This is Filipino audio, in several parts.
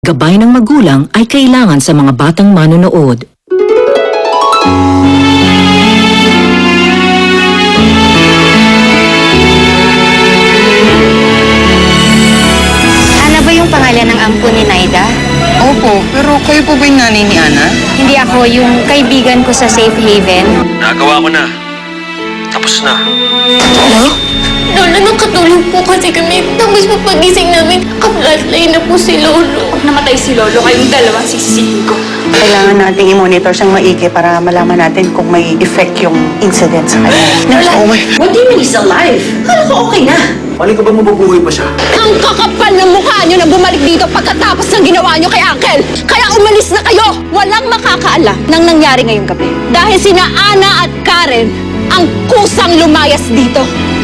Gabay ng magulang ay kailangan sa mga batang manonood. Ana ba yung pangalan ng ampo ni Naida? Opo, pero kayo po ba yung nanay ni Ana? Hindi ako yung kaibigan ko sa Safe Haven. Nagawa ko na. Tapos na. Lola, nakatulog po kasi kami. Tapos po pagising namin, ka-flatline na po si Lolo. Pag namatay si Lolo, kayong dalawang sisisihin ko. Kailangan nating i-monitor siyang maigi para malaman natin kung may effect yung incident sa kanya. Lola, What do you mean he's alive? Kala ko okay na. Paano ka ba mabubuhay pa siya? ang kakapal ng mukha niyo na bumalik dito pagkatapos ng ginawa niyo kay Uncle. Kaya umalis na kayo. Walang makakaala ng nangyari ngayong gabi. Dahil sina Ana at Karen ang kusang lumayas dito.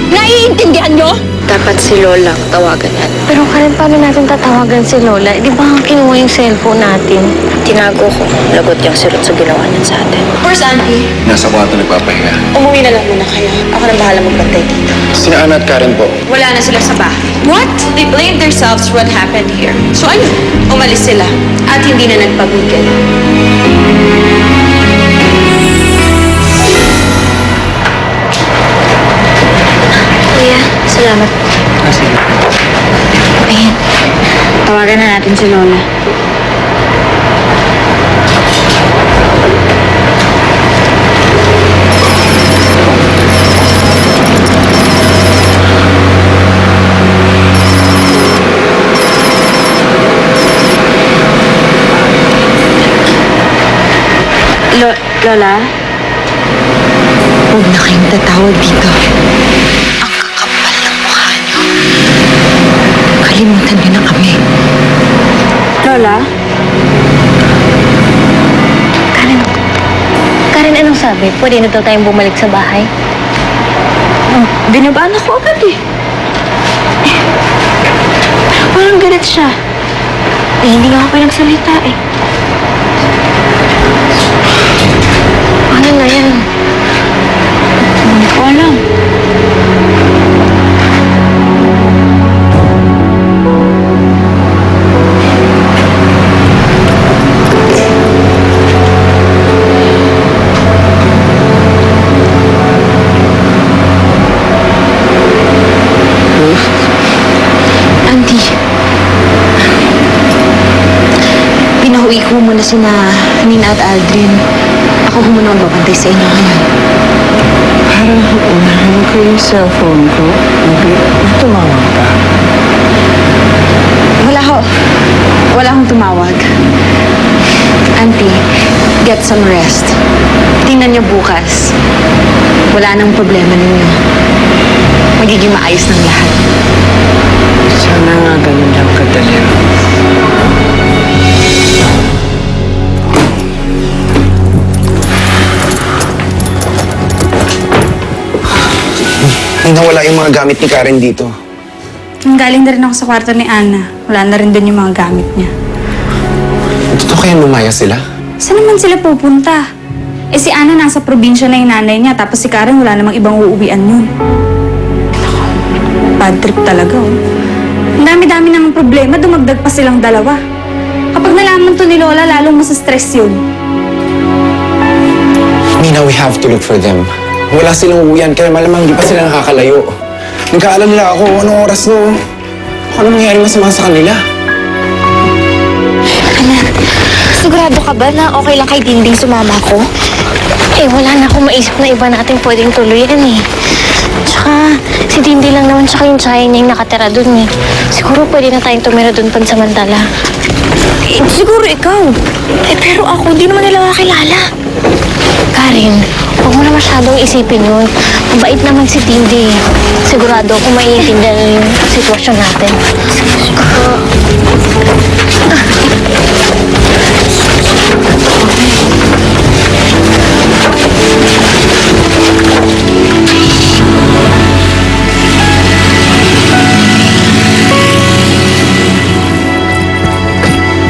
Naiintindihan niyo? Dapat si Lola ang tawagan natin. Pero Karen, paano natin tatawagan si Lola? Di ba kinuha yung cellphone natin? Tinago ko. Lagot yung silot sa ginawa niya sa atin. Where's Auntie? Nasa kwarto nagpapahinga. Umuwi na lang muna kayo. Ako na bahala magbantay dito. Sina Ana at Karen po. Wala na sila sa bahay. What? They blamed themselves for what happened here. So ayun, umalis sila. At hindi na nagpabigil. Kuya, salamat. Ayan. Tawagan na natin si Lola. Lola? Huwag na kayong tatawag dito. Ang kakapal ng mukha niyo. Kalimutan niyo na kami. Lola? Karen, anong sabi? Pwede na daw tayong bumalik sa bahay? Binabaan ako agad eh. Parang galit siya. Eh, hindi nga ako pinagsalita eh. Ano na yan? Hindi ko alam. Auntie, pinahuwi ko muna sina Nina at Aldrin. Ako muna ang babantay sa inyo ngayon. Parang unahan ko yung cellphone ko. Tumawag ka. Wala akong tumawag. Auntie, get some rest. Tingnan niyo bukas. Wala nang problema ninyo. Magiging maayos ng lahat. Sana nga ganun lang kadali. Ay, nawala yung mga gamit ni Karen dito. Galing na rin ako sa kwarto ni Ana. Wala na rin doon yung mga gamit niya. Totoo kaya lumaya sila? Saan naman sila pupunta? Eh si Ana nasa probinsya na yung nanay niya, tapos si Karen wala namang ibang uuwian yun. Bad trip talaga, oh. Ang dami-dami namang problema, dumagdag pa silang dalawa. Kapag nalaman to ni Lola, lalong masa-stress yun. Nina, we have to look for them. Wala silang uwian, kaya malamang di pa sila nakakalayo. Nagkaalam nila ako, anong oras no? Ano nangyari masama sa kanila? Anak, sigurado ka ba na okay lang kay Dinding sumama ko? Eh, wala na akong maisip na iba natin pwedeng tuluyan eh. Tsaka, si Dinding lang naman tsaka yung tsaya niya yung nakatira dun eh. Siguro pwede na tayong tumira dun pansamantala. Eh, siguro ikaw. Eh, pero ako, hindi naman nila makilala. Karen, huwag mo na masyadong isipin yun. Mabait naman si Tindy. Sigurado ako maiintindihan na yung sitwasyon natin.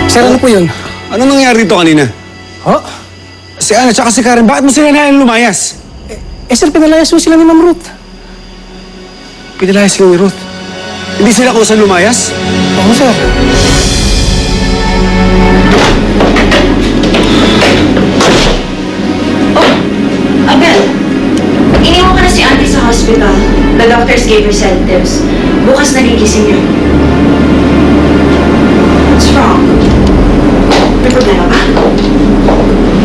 Sir, ano po yun? Ano nangyari dito kanina? Huh? Si Ana tsaka si Karen, bakit mo sila nalang lumayas? Eh sir, pinalayas mo sila ni Ma'am Ruth. Pinalayas sila ni Ruth? Hindi sila kung saan lumayas? Oo, sir. nurse gave her sedatives. Bukas nagigising yun. What's wrong? May problema ba?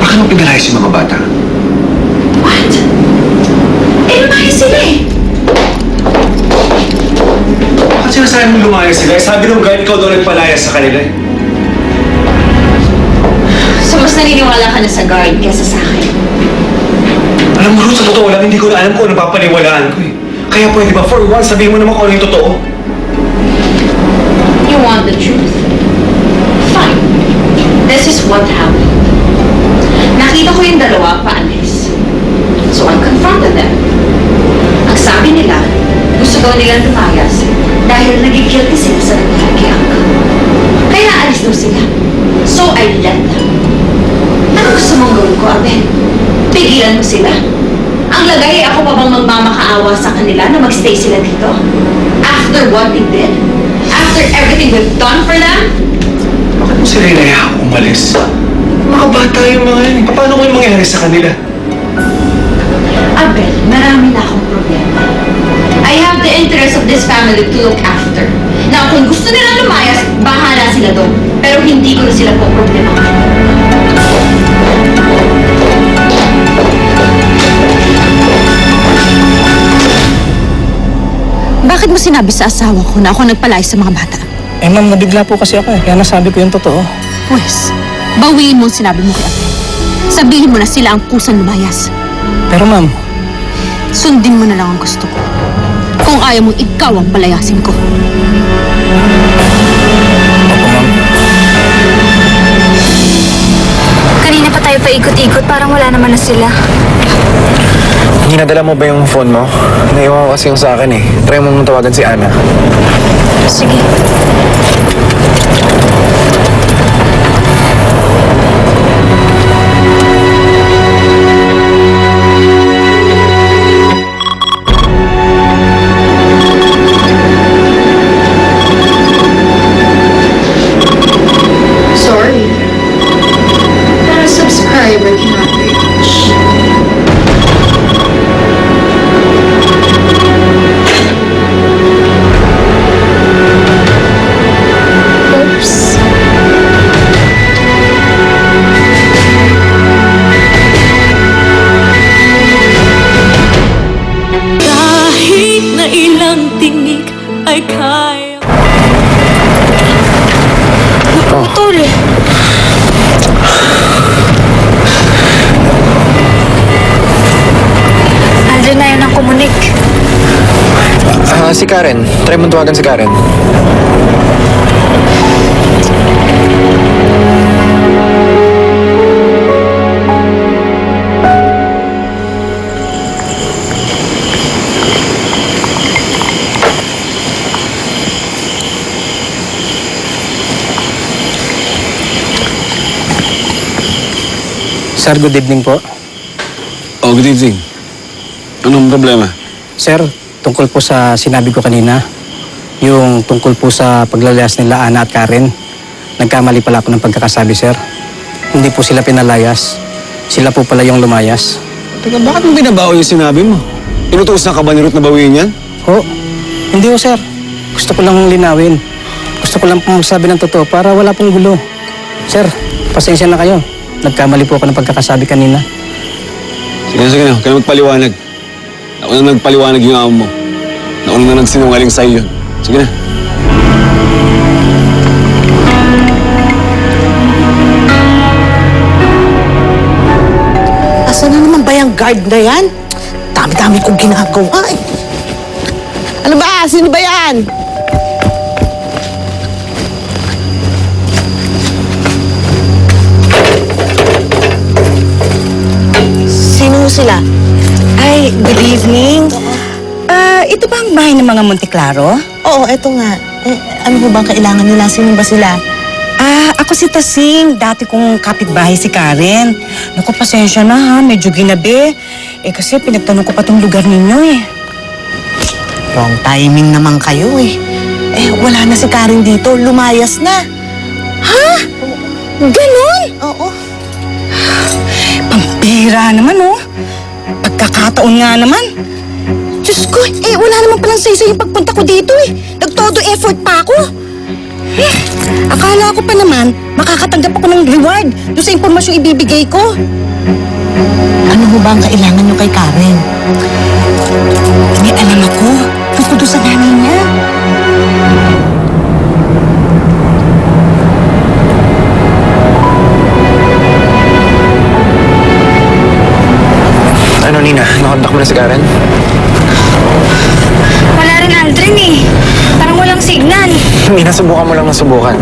Bakit mo pinalayas yung mga bata? What? Eh, lumayas sila eh. Bakit sinasabi mong lumayas sila? Sabi nung guard, ikaw daw nagpalayas sa kanila eh. So, mas naniniwala ka na sa guard kesa sa akin. Alam mo, Ruth, sa totoo lang, hindi ko na alam kung ano papaniwalaan ko eh. Kaya pwede ba, for once, sabihin mo naman kung ano yung totoo? You want the truth? Fine. This is what happened. Nakita ko yung dalawa paalis. So I confronted them. Ang sabi nila, gusto daw nilang lumayas dahil nagigilty sila sa nangyari kay Uncle. Kaya alis daw sila. So I let them. Ano gusto mong gawin ko, Abel? Pigilan mo sila? Ang lagay ako pa bang magmamakaawa sa kanila na magstay sila dito? After what they did? After everything we've done for them? Bakit mo sila inayahang umalis? Mga bata yung mga yan. Paano ko yung mangyari sa kanila? Abel, marami na akong problema. I have the interest of this family to look after. Na kung gusto nila lumayas, bahala sila doon. Pero hindi ko na sila po problema. Bakit mo sinabi sa asawa ko na ako nagpalayas sa mga bata? Eh ma'am, nabigla po kasi ako eh. Kaya nasabi ko yung totoo. Pwes, bawiin mo ang sinabi mo kay Abel. Sabihin mo na sila ang kusang lumayas. Pero ma'am, Sundin mo na lang ang gusto ko. Kung ayaw mo, ikaw ang palayasin ko. opo ma'am. Kanina pa tayo paikot-ikot, parang wala naman na sila. Hinadala mo ba yung phone mo? Naiwan ko kasi yung sa akin eh. Try mo mong tawagan si Ana. Sige. Sorry. The subscriber cannot reach. Oops. Kahit na ilang tinik ay kaya. Naputol eh. Andun na yun ang kumunik. Si Karen. Try mong tawagan si Karen. Sir, good evening po. Oh, good evening. Anong problema? Sir, tungkol po sa sinabi ko kanina, yung tungkol po sa paglalayas nila Ana at Karen, nagkamali pala ako ng pagkakasabi, sir. Hindi po sila pinalayas. Sila po pala yung lumayas. Teka, bakit mo binabawi yung sinabi mo? Inutuusan ka ba ni Ruth na bawiin yan? Ho, hindi ho, sir. Gusto ko lang linawin. Gusto ko lang pong magsabi ng totoo para wala pong gulo. Sir, pasensya na kayo. Nagkamali po ako ng pagkakasabi kanina. Sige na. Huwag ka na magpaliwanag. Ako na nagpaliwanag yung amo mo. Ako na nagsinungaling sa'yo yun. Sige na. Asan na naman ba yung guard na yan? Dami-dami kong ginagawa eh. Ano ba? Sino ba yan? Sino sila? Ay, good evening. Ito ba ang bahay ng mga Monteclaro? Oo, eto nga. Ano ba bang kailangan nila? Sino ba sila? Ako si Tasing. Dati kong kapitbahay si Karen. Naku, pasensya na ha. Medyo ginabi. Kasi pinagtanong ko pa tong lugar ninyo eh. Wrong timing naman kayo eh. Wala na si Karen dito. Lumayas na. Ha? Ganon? Oo. Pampira naman oh. Pagkakataon nga naman. Diyos ko, wala naman palang say-say yung pagpunta ko dito eh. Nagtodo effort pa ako. Akala ko pa naman, makakatanggap ako ng reward doon sa impormasyong ibibigay ko. Ano ho ba ang kailangan nyo kay Karen? May alam ako, tungkol doon sa nanay niya. Ano, Nina? Nakontak mo na si Karen? Wala rin, Aldrin eh. Parang walang signal. Nina, subukan mo lang ng subukan.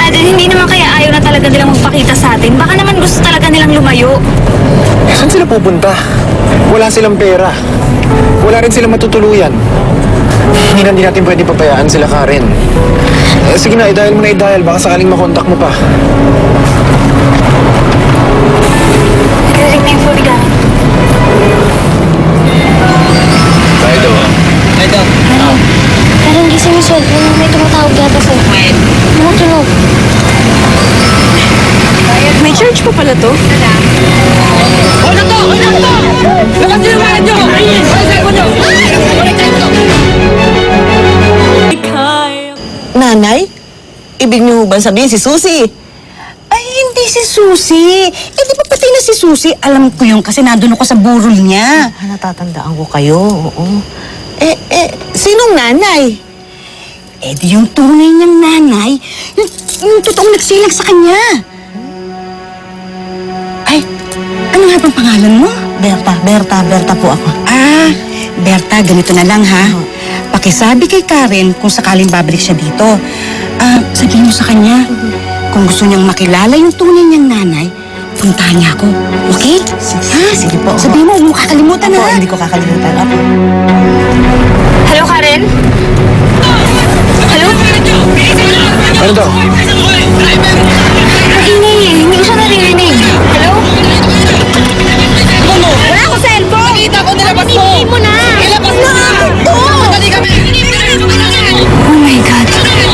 Aldrin, hindi naman kaya ayaw na talaga nilang magpakita sa atin. Baka naman gusto talaga nilang lumayo. Saan sila pupunta? Wala silang pera. Wala rin silang matutuluyan. Hindi natin pwede pabayaan sila, Karen. Sige na, i-dial mo na i-dial. Baka sakaling makontak mo pa. Nagrinig na yung phone ni Karen. Karen, gising yung cellphone mo. May tumatawag yata sa'yo. Ano tunog? May charge pa pala to? Labas niyo yung mga nyo! Nanay? Ibig niyo ba sabihin si Susie? Ay, hindi si Susie. Di ba pati na si Susie? Alam ko yun kasi nandun ako sa burol niya. Natatandaan ko kayo, oo. Sinong nanay? Di yung tunay niyang nanay, yung totoong nagsilag sa kanya. Ay, ano nga bang pangalan mo? Berta po ako. Berta, ganito na lang ha. Pakisabi kay Karen kung sakaling babalik siya dito. Sabihin mo sa kanya, kung gusto niyang makilala yung tunay niyang nanay, puntahan niya ako. Okay? Sige po. Sabihin mo, huwag mo kakalimutan ha. Hindi ko kakalimutan. Hello, Karen? Hello? Ano daw? Ang ingay eh. Hindi ko siya naririnig. Hello? Wala ko cellphone! Nakita ko, nilabas mo! Hindi mo na! Nilabas mo! Oh my God. Karen,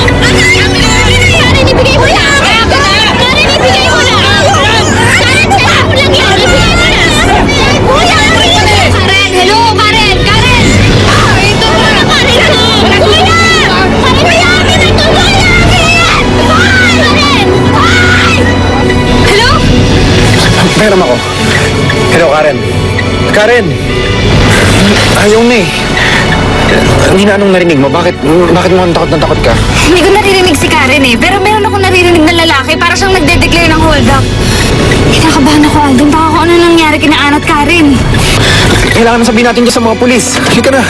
ibigay mo na! Karen, ibigay mo na! Karen, cellphone lang yan! Ibigay mo na! Kuya, Karen! Hello, Karen! Karen! Ito mo na, Karen! Kuya! Karen, may akin na ito! Karen! Hello? Meron ako. Hello, Karen. Karen! Ayaw na eh. Nina, anong narinig mo? Bakit mo takot na takot ka? Hindi ko naririnig si Karen eh. Pero meron akong naririnig na lalaki. Para siyang nagde-declare ng hold up. Kinakabahan ako, Alden. Baka kung ano nangyari kina Ana at Karen. Kailangan na sabihin natin dyan sa mga pulis. Halika na.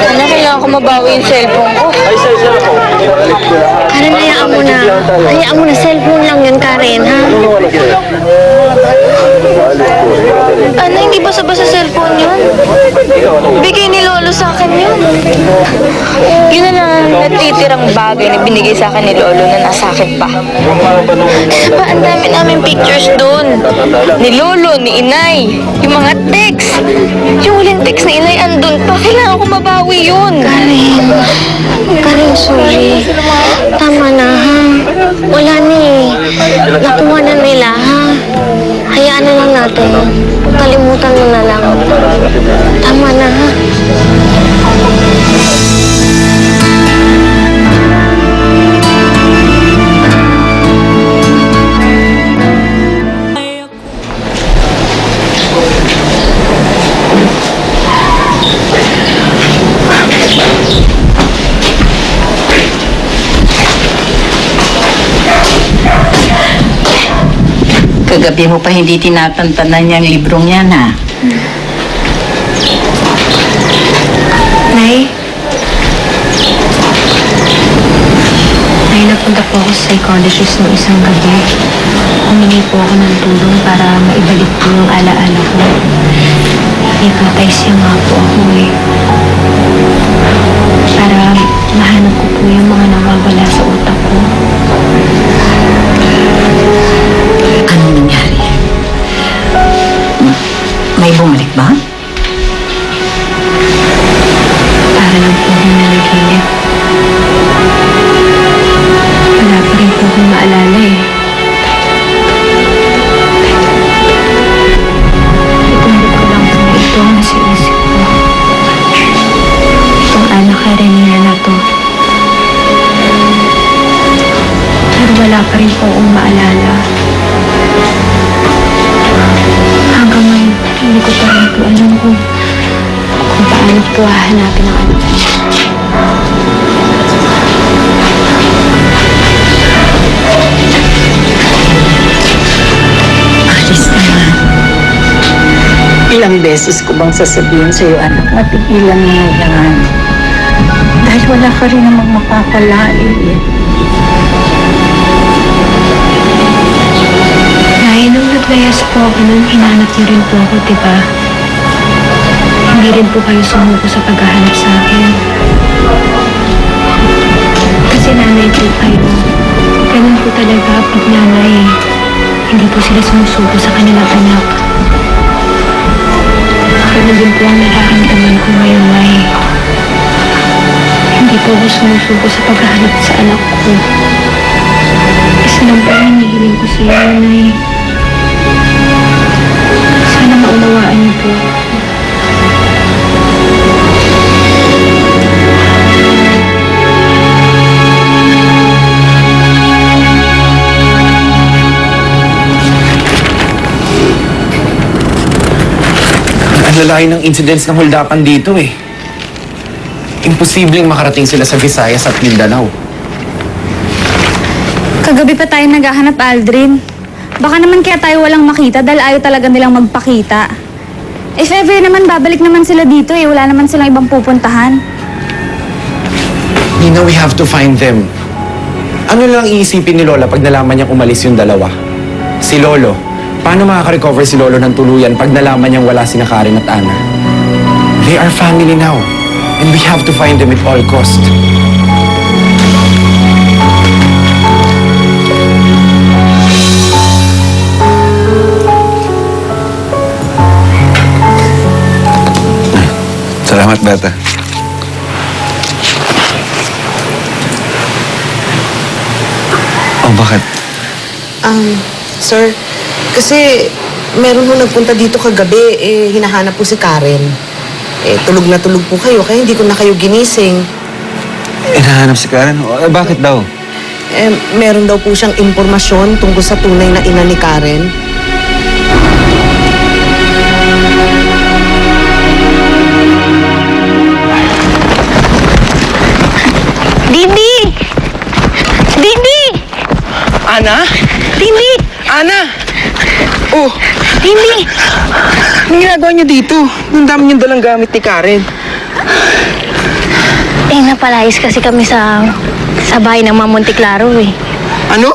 Ano, kailangan ko mabawi yung cellphone ko. Karen, hayaan mo na. Hayaan mo na, cellphone lang yun, Karen, ha? Ano, hindi basa-basa cellphone yun? Bigay ni Lolo sa akin yun. Yun na lang ang natitirang bagay na binigay sa akin ni Lolo na nasa akin pa. Pa, ang dami namin pictures doon. Ni Lolo, ni Inay, yung mga text. Yung huling text ni Inay andun pa. Kailangan ko mabawi yun. Karen, sorry. Tama na, ha? Wala na eh. Nakuha na nila, ha? Hayaan na lang natin. Kalimutan mo na lang. Tama na, ha? Kagabi mo pa hindi tinatantanan niyang librong yan, ha? Nay? Nay, napunta po ako sa psychologist noong isang gabi. Humingi po ako ng tulong para maibalik po yung alaala ko. Hepatitis siya nga po ako eh. Para mahanap ko po yung mga nawawala sa utak ko. Anong nangyari? May bumalik ba? Para lang po ako nanaginip. Wala pa rin Hanap ko, hahanapin ang anak ko. Alis naman. Ilang beses ko bang sasabihin sa'yo, anak, matigilan mo yan. Dahil wala ka rin namang mapapalain eh. Nay, nung naglayas po ako nun, hinanap niyo rin po ako, diba? Hindi rin po kayo sumuko sa paghahanap sa akin. Kasi nanay po kayo. Ganun po talaga pag nanay. Hindi po sila sumusuko sa kanilang anak. Ganun din po ang nararamdaman ko ngayon, Nay. Hindi po ako sumusuko sa paghahanap sa anak ko. Isa lang po ang hinihiling ko sa iyo, Nay. Sana maunawaan niyo po. Ang lalayo ng incidents ng huldapan dito eh. Imposibleng makarating sila sa Visayas at Mindanao. Kagabi pa tayo naghahanap, Aldrin. Baka naman kaya tayo walang makita dahil ayaw talaga nilang magpakita. If ever naman, babalik naman sila dito eh. Wala naman silang ibang pupuntahan. Nina, we have to find them. Ano lang iisipin ni Lola pag nalaman niyang umalis yung dalawa? Si Lolo. Paano makaka-recover si Lolo ng tuluyan pag nalaman niyang wala sina Karen at Ana? They are family now. And we have to find them at all cost. Salamat, Berta. Oh, bakit? Sir, kasi meron mo nagpunta dito kagabi, hinahanap po si Karen. Tulog na tulog po kayo, kaya hindi ko na kayo ginising. Hinahanap si Karen? Bakit daw? Meron daw po siyang impormasyon tungkol sa tunay na ina ni Karen. Dindi! Dindi! Ana? Dindi! Ana! Oh! Dindi! Anong ginagawa niyo dito? Ang dami niyong dalang gamit ni Karen. Napalayas kasi kami sa bahay ng Ma'am Monteklaro eh. Ano?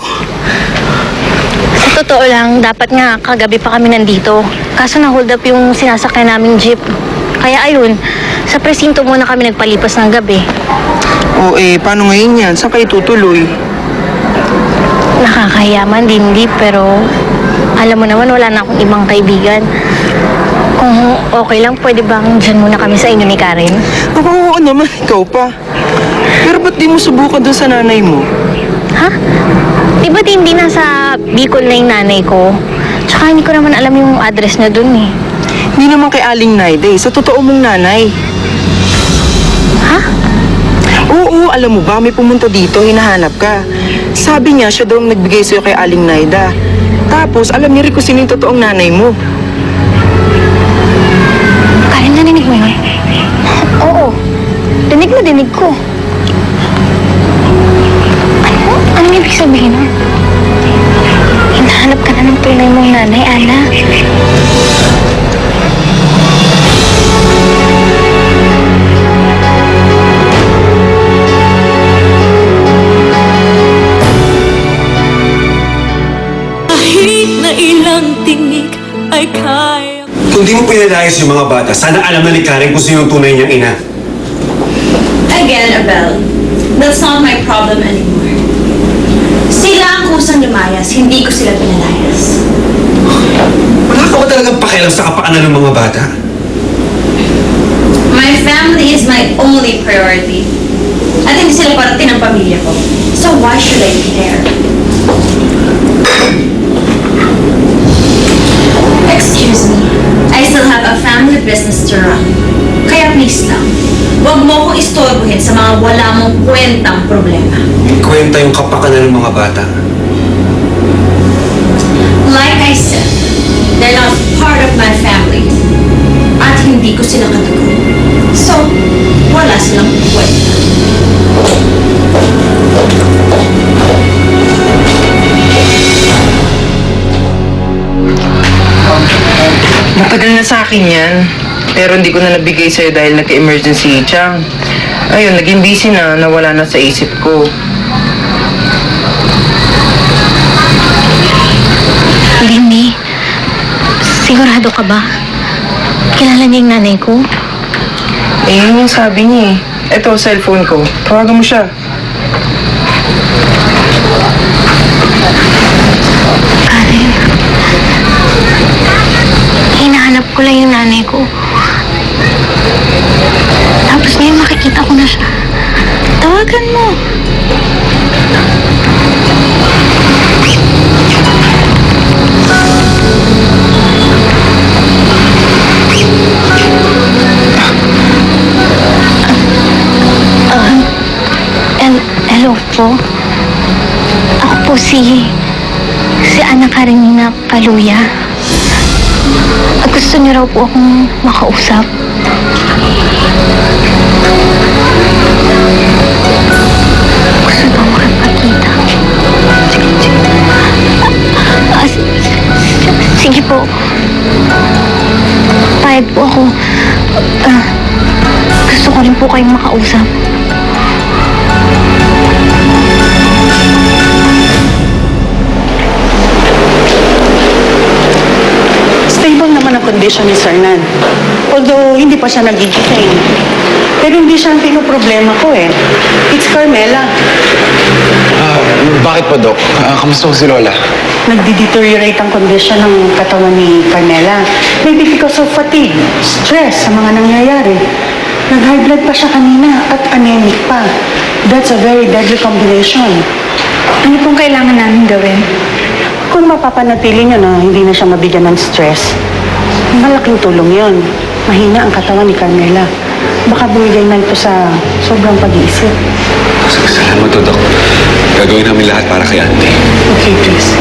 Sa totoo lang, dapat nga kagabi pa kami nandito. Kaso na-hold up yung sinasakyan naming jeep. Kaya ayun, sa presinto muna kami nagpalipas ng gabi. O paano ngayon yan? Saan kayo tutuloy? Nakakahiyaman, Dindi, pero alam mo naman, wala na akong ibang kaibigan. Kung okay lang, pwede bang dyan muna kami sa inyo ni Karen? Oo naman, ikaw pa. Pero ba't di mo subukan doon sa nanay mo? Ha? Di ba Dindi, nasa Bicol na yung nanay ko? Tsaka hindi ko naman alam yung address na dun eh. Hindi naman kay Aling Naide, sa totoo mong nanay. Ha? Oo, alam mo ba, may pumunta dito, hinahanap ka. Sabi niya, siya daw ang nagbigay sa'yo kay Aling Naida. Tapos, alam niya rin kung sino yung totoong nanay mo. Karen, narinig mo yun? Oo. Dinig na dinig ko. Ano ibig sabihin nun? Hinahanap ka na ng tunay mong nanay, Ana. ay kaya. Kung di mo pinalayas yung mga bata, sana alam na ni Karen kung sino yung tunay niyang ina. Again, Abel, that's not my problem anymore. Sila ang kusang lumayas, hindi ko sila pinalayas. Wala ka ba talagang pakialam sa kapakanan ng mga bata? My family is my only priority. At hindi sila parte ng pamilya ko. So why should I care? Excuse me. I still have a family business to run. Kaya please lang, huwag mo akong istorbohin sa mga wala mong kwentang problema. Kwenta yung kapakanan ng mga bata. Like I said, they're not part of my family. At hindi ko sila katugon. So akin yan. Pero hindi ko na nabigay sa'yo dahil nagka-emergency, Chang. Ayun, naging busy na, nawala na sa isip ko. Lindy, sigurado ka ba? Kilala niya yung nanay ko? Eh, yun yung sabi niya eh. Eto, cellphone ko. Tawagan mo siya. Karen, hinahanap ko lang yung nanay ko. Tapos ngayon makikita ko na siya. Tawagan mo. Hello po. Ako po si Ana Karenina Paluya. Gusto niyo raw po akong makausap. Gusto ba makipagkita? Sige po. Payag po ako. Gusto ko rin po kayong makausap. Stable naman ang condition ni Sir Nan. Although, hindi pa siya nag-detain. Pero hindi siya ang pinoproblema ko eh. It's Carmela. Bakit po, Dok? Kamusta ko si Lola? Nagdi-deteriorate ang condition ng katawan ni Carmela. Maybe because of fatigue, stress sa mga nangyayari. Nag-high blood pa siya kanina at anemic pa. That's a very deadly combination. Ano pong kailangan namin gawin? Kung mapapanatili niyo na hindi na siya mabigyan ng stress, malaking tulong yon. Mahina ang katawan ni Carmela. Baka bumigay na ito sa sobrang pag-iisip. Salamat to, Dok. Gagawin namin lahat para kay Ate. Okay, please.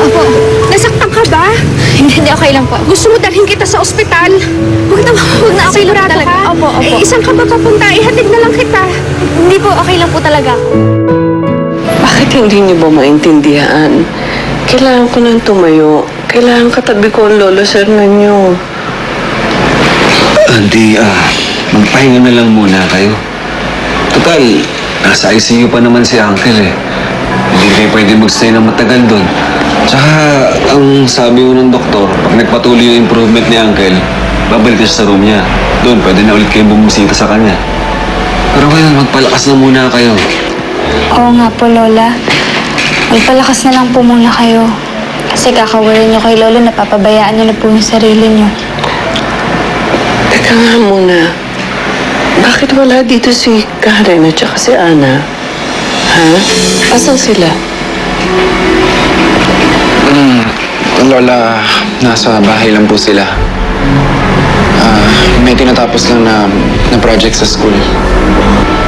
Opo. Nasaktan ka ba? Hindi, okay lang po. Gusto mo dalhin kita sa ospital? Huwag na, okay lang talaga. Opo. Isang ka ba papunta? Ihatid na lang kita. Hindi po, okay lang po talaga. Bakit hindi niyo ba maintindihan? Kailangan ko nang tumayo. Kailangan katabi ko ang lolo sir ninyo. Auntie, magpahinga na lang muna kayo. Total, nasa ICU pa naman si Uncle eh. Hindi kayo pwede magstay na matagal doon. Tsaka, ang sabi mo ng doktor, pag nagpatuloy yung improvement ni Uncle, babalik na siya sa room niya. Doon, pwede na ulit kayo bumisita sa kanya. Pero ngayon, magpalakas na muna kayo. Oo nga po, Lola. Magpalakas na lang po muna kayo. Kasi kakawalan niyo kay Lolo, napapabayaan niyo na po yung sarili niyo. Teka nga muna. Bakit wala dito si Karen at saka si Ana? Ha? Asan sila? Lola, nasa bahay lang po sila. May tinatapos lang na project sa school.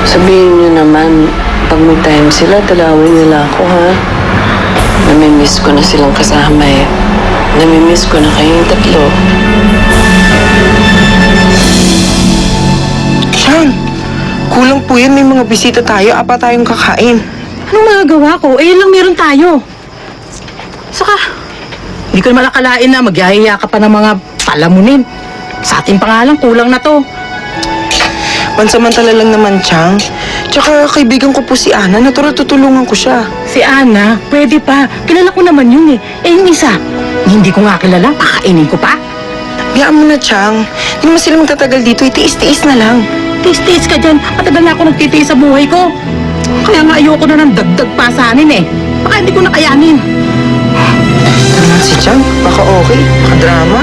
Sabihin niyo naman, pag may time sila, dalawin nila ako, ha? Namimiss ko na silang kasama eh. Namimiss ko na kayong tatlo. Sean, kulang po yan. May mga bisita tayo. Apa tayong kakain. Anong magagawa ko? Eh, yun lang meron tayo. Saka, hindi ko naman akalain na magyahiya ka pa ng mga palamunin. Sa ating pangalan, kulang na to. Pansamantala lang naman, Chang. Tsaka kaibigan ko po si Ana. Natural tutulungan ko siya. Si Ana? Pwede pa. Kilala ko naman yun eh. Eh, yung isa, hindi ko nga kilala. Pakainin ko pa. Biyaan mo na, Chang. Hindi naman sila magtatagal dito. Tiis-tiis na lang. Tiis-tiis ka dyan. Matagal na ako nagtitiis sa buhay ko. Kaya nga ayoko na ng dagdag pasanin eh. Baka hindi ko nakayanin. Si Chang, baka okay. Baka drama.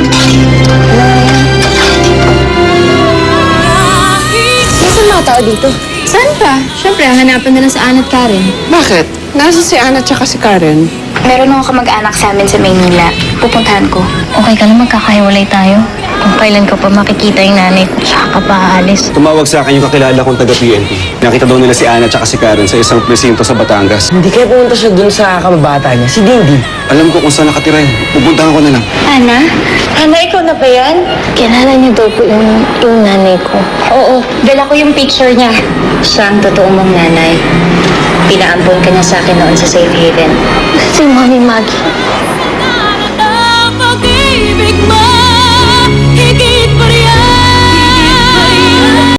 Nasaan mga tao dito? Saan pa? Siyempre, hanapan nila sa Ana at Karen. Bakit? Nasa si Ana tsaka si Karen. Meron akong kamag-anak sa amin sa Maynila. Pupuntahan ko. Okay ka lang, magkakahiwalay tayo. kung kailan ko pa makikita yung nanay ko tsaka ka pa aalis. Tumawag sa akin yung kakilala kong taga-PNP. Nakita daw nila si Ana at si Karen sa isang presinto sa Batangas. Hindi kaya pumunta siya dun sa kababata niya, si Dindi. Alam ko kung saan nakatira eh. Pupuntahan ko na lang. Ana? Ana, ikaw na ba yan? Kilala niyo daw po yung nanay ko. Oo, dala ko yung picture niya. Siya ang totoo mong nanay. Pinaampon ka niya sa akin noon sa Safe Haven. Si Mommy Maggie.